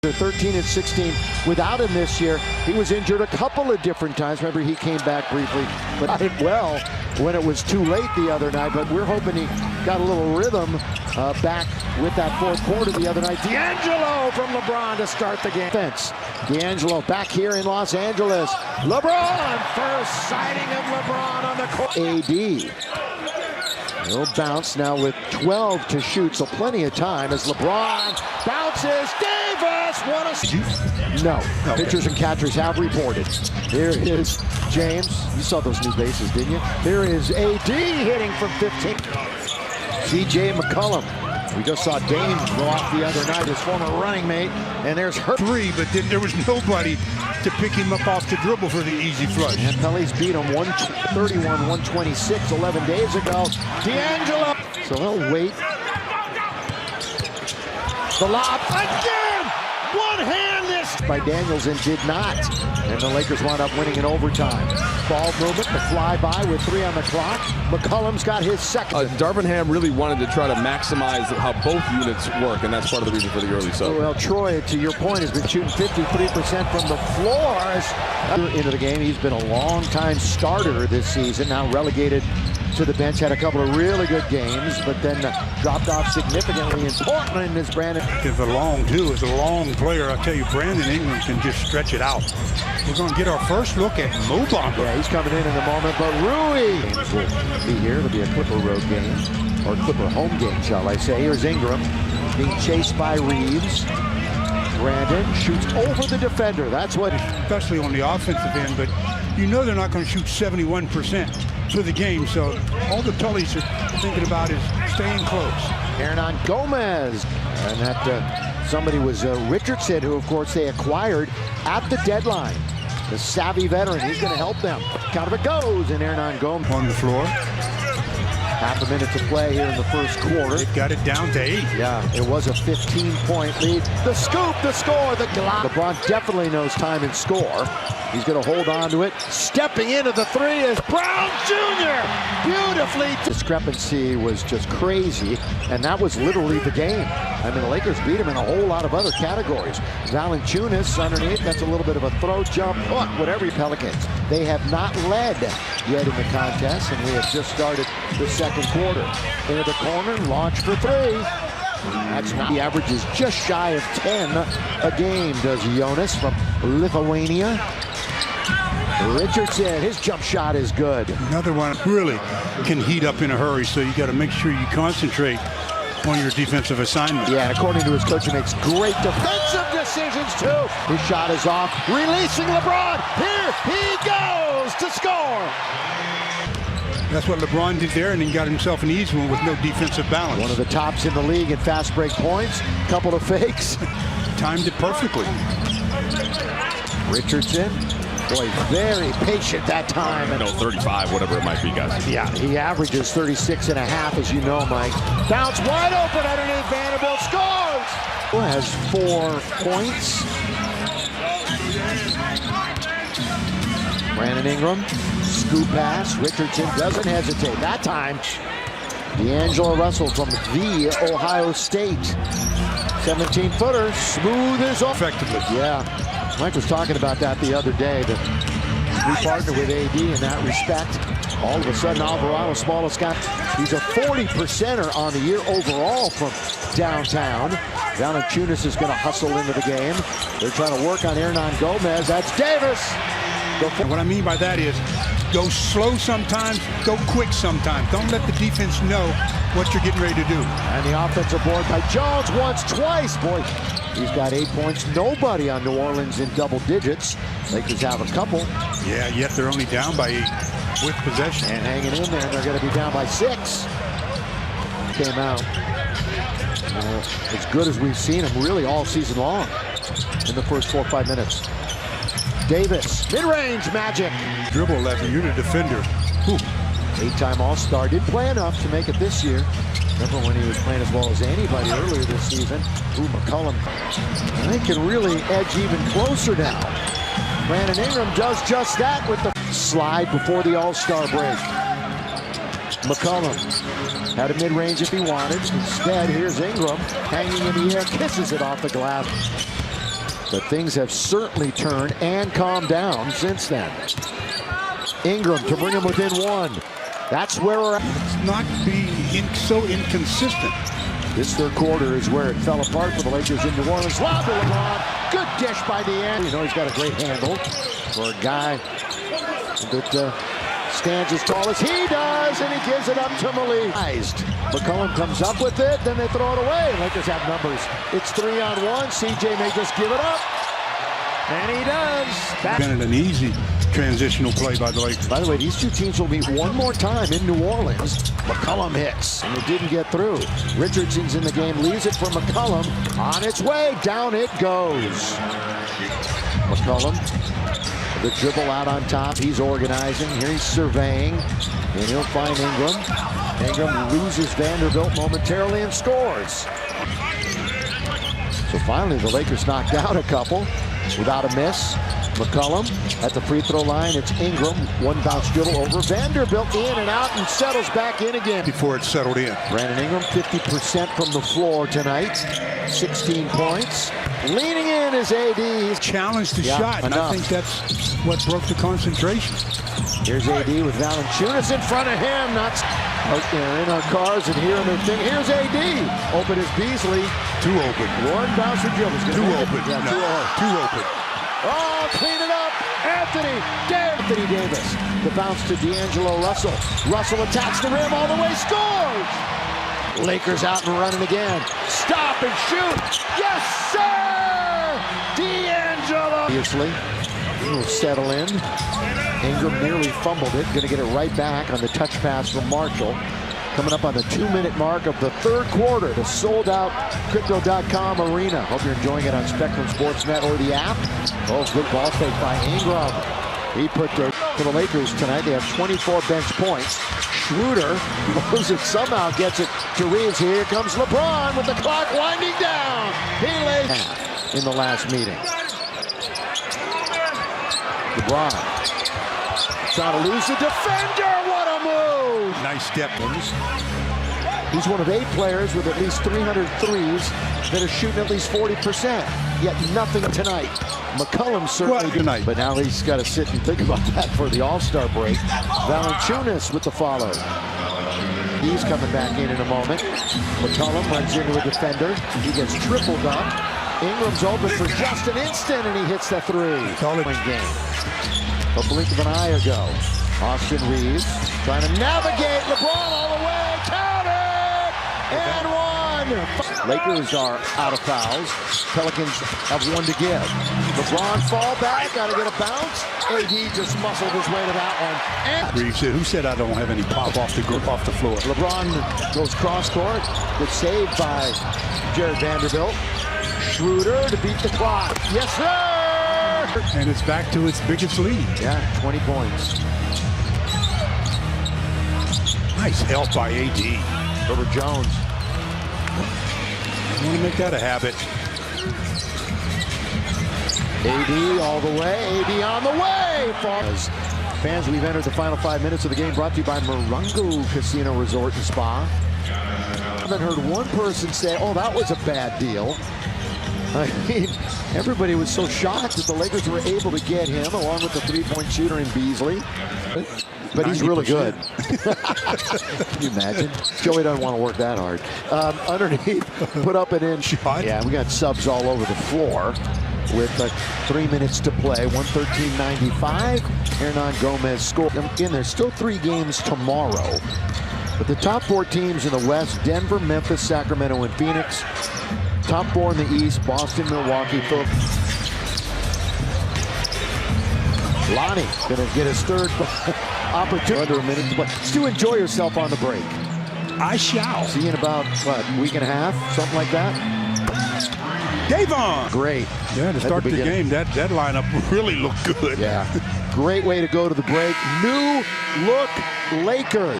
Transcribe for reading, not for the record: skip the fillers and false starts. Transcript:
They're 13 and 16 without him this year. He was injured a couple of different times. Remember, he came back briefly, but did well when it was too late the other night. But we're hoping he got a little rhythm back with that fourth quarter the other night. D'Angelo from LeBron to start the game. D'Angelo back here in Los Angeles. LeBron, first sighting of LeBron on the court. AD. He'll bounce now with 12 to shoot, so plenty of time as LeBron bounces. Davis, what a... No, okay. Pitchers and catchers have reported. Here is James. You saw those new bases, didn't you? Here is AD hitting from 15. CJ McCollum. We just saw Dame go off the other night, his former running mate, and there's her. Three, but then there was nobody to pick him up off the dribble for the easy flush. And Pelly's beat him 131-126 11 days ago. D'Angelo. So he'll wait. The lob again! One hand this by Daniels and did not. And the Lakers wound up winning in overtime. Ball movement, the flyby with 3 on the clock. McCollum's got his second. Darvin Ham really wanted to try to maximize how both units work, and that's part of the reason for the early sub. Well, Troy, to your point, has been shooting 53% from the floor. Into the game, he's been a long-time starter this season, now relegated to the bench, had a couple of really good games, but then dropped off significantly in Portland as Brandon. Is a long player. I tell you, Brandon Ingram can just stretch it out. We're going to get our first look at Mo Bamba. Yeah, he's coming in the moment, but Rui will be here. It'll be a Clipper road game, or Clipper home game, shall I say. Here's Ingram being chased by Reeves. Brandon shoots over the defender. That's what... Especially on the offensive end, but you know they're not going to shoot 71% for the game, so all the Tullys are thinking about is staying close. Hernan Gomez, and that somebody was Richardson, who of course they acquired at the deadline. The savvy veteran, he's going to help them. Count of it goes, and Hernan Gomez on the floor. Half a minute to play here in the first quarter. They've got it down to 8. Yeah, it was a 15-point lead. The scoop, the score, the glock. LeBron definitely knows time and score. He's going to hold on to it. Stepping into the 3 is Brown Jr. Beautifully. Discrepancy was just crazy, and that was literally the game. I mean, the Lakers beat him in a whole lot of other categories. Valanciunas underneath, that's a little bit of a throw, jump, hook, whatever. Pelicans. They have not led yet in the contest, and we have just started the second quarter. Into the corner, launch for 3. That's not. He averages just shy of 10 a game, does Jonas from Lithuania. Richardson, his jump shot is good. Another one really can heat up in a hurry, so you got to make sure you concentrate on your defensive assignment. Yeah, and according to his coach, he makes great defensive decisions too. His shot is off, releasing LeBron. Here he goes to score. That's what LeBron did there, and then got himself an easy one with no defensive balance. One of the tops in the league in fast break points. Couple of fakes. Timed it perfectly. Richardson, boy, very patient that time. 35, whatever it might be, guys. Yeah, he averages 36 and a half, as you know, Mike. Bounce wide open underneath Vanderbilt, scores! Has 4 points. Brandon Ingram, scoop pass. Richardson doesn't hesitate. That time, D'Angelo Russell from the Ohio State. 17-footer, smooth as effectively. Yeah, Mike was talking about that the other day, that we partner with AD in that respect. All of a sudden, Alvarado, smallest guy, he's a 40%er on the year overall from downtown. Valanciunas is going to hustle into the game. They're trying to work on Hernan Gomez. That's Davis. What I mean by that is, go slow sometimes, go quick sometimes. Don't let the defense know what you're getting ready to do. And the offensive board by Jones once, twice. Boy, he's got 8 points. Nobody on New Orleans in double digits. Lakers have a couple. Yeah, yet they're only down by 8 with possession. And hanging in there, they're going to be down by 6. Came out as good as we've seen him really all season long in the first 4 or 5 minutes. Davis, mid-range magic. Dribble left, you're the defender. 8-time All-Star, didn't play enough to make it this year. Remember when he was playing as well as anybody earlier this season. McCollum, they can really edge even closer now. Brandon Ingram does just that with the slide before the All-Star break. McCollum had a mid-range if he wanted. Instead, here's Ingram hanging in the air, kisses it off the glass. But things have certainly turned and calmed down since then. Ingram to bring him within one. That's where we're at. It's not being so inconsistent. This third quarter is where it fell apart for the Lakers in New Orleans. Lob to LeBron. Good dish by the end. You know he's got a great handle for a guy that stands as tall as he does, and he gives it up to Malik. McCollum comes up with it, then they throw it away. Lakers have numbers. It's 3-on-1. CJ may just give it up, and he does. Been an easy transitional play by the Lakers. By the way, these two teams will meet one more time in New Orleans. McCollum hits, and it didn't get through. Richardson's in the game, leaves it for McCollum. On its way, down it goes. McCollum, the dribble out on top. He's organizing. Here he's surveying, and he'll find Ingram. Ingram loses Vanderbilt momentarily and scores. So finally, the Lakers knocked out a couple without a miss. McCollum at the free throw line. It's Ingram. One bounce dribble over. Vanderbilt in and out and settles back in again. Before it settled in. Brandon Ingram, 50% from the floor tonight. 16 points. Leaning in is AD. He's challenged the shot, and I think that's what broke the concentration. Here's AD with Valanciunas in front of him. Not in our cars and hearing their thing. Here's AD. Open is Beasley. Too open. One bouncer dribble. Too open. Yeah, no, too open. Oh, clean it up. Anthony Davis. The bounce to D'Angelo Russell. Russell attacks the rim all the way. Scores! Lakers out and running again. Stop and shoot. Yes, sir! D'Angelo. Obviously, he'll settle in. Ingram nearly fumbled it. Going to get it right back on the touch pass from Marshall. Coming up on the 2-minute mark of the third quarter, the sold-out Crypto.com arena. Hope you're enjoying it on Spectrum Sportsnet or the app. Oh, good ball fake by Ingram. He put for the Lakers tonight. They have 24 bench points. Schroeder blows it, somehow gets it to Reeves. Here comes LeBron with the clock winding down. He lays in the last meeting. LeBron trying to lose the defender. What a move! Nice step. He's one of 8 players with at least 300 threes that are shooting at least 40%. Yet nothing tonight. McCollum certainly tonight, but now he's got to sit and think about that for the All-Star break. Valanciunas with the follow. He's coming back in a moment. McCollum runs into a defender. He gets tripled up. Ingram's open for just an instant, and he hits the three. Solid game. A blink of an eye ago. Austin Reeves trying to navigate. LeBron all the way. Count it! And one! Lakers are out of fouls. Pelicans have one to give. LeBron fall back. Got to get a bounce. AD just muscled his way to that one. And Reeves said, who said I don't have any pop off the floor? LeBron goes cross court. Good save by Jared Vanderbilt. Schroeder to beat the clock. Yes, sir! And it's back to its biggest lead. Yeah, 20 points. Nice help by AD. Over Jones. I want to make that a habit. AD all the way. AD on the way. As fans, we've entered the final 5 minutes of the game, brought to you by Morongo Casino Resort and Spa. I haven't heard one person say, oh, that was a bad deal. I mean, everybody was so shocked that the Lakers were able to get him, along with the three-point shooter in Beasley. But he's really good. Can you imagine? Joey doesn't want to work that hard. Underneath, put up an in shot. Yeah, we got subs all over the floor with 3 minutes to play. 113.95. Hernan Gomez scored. Again, there's still 3 games tomorrow. But the top 4 teams in the West, Denver, Memphis, Sacramento, and Phoenix. Top 4 in the East, Boston, Milwaukee, Lonnie gonna get his third opportunity. Under a minute to play. Stu, enjoy yourself on the break. I shall. See you in about, what, week and a half? Something like that? Davon! Great. Yeah, to start the game, that lineup really looked good. Yeah. Great way to go to the break. New look Lakers.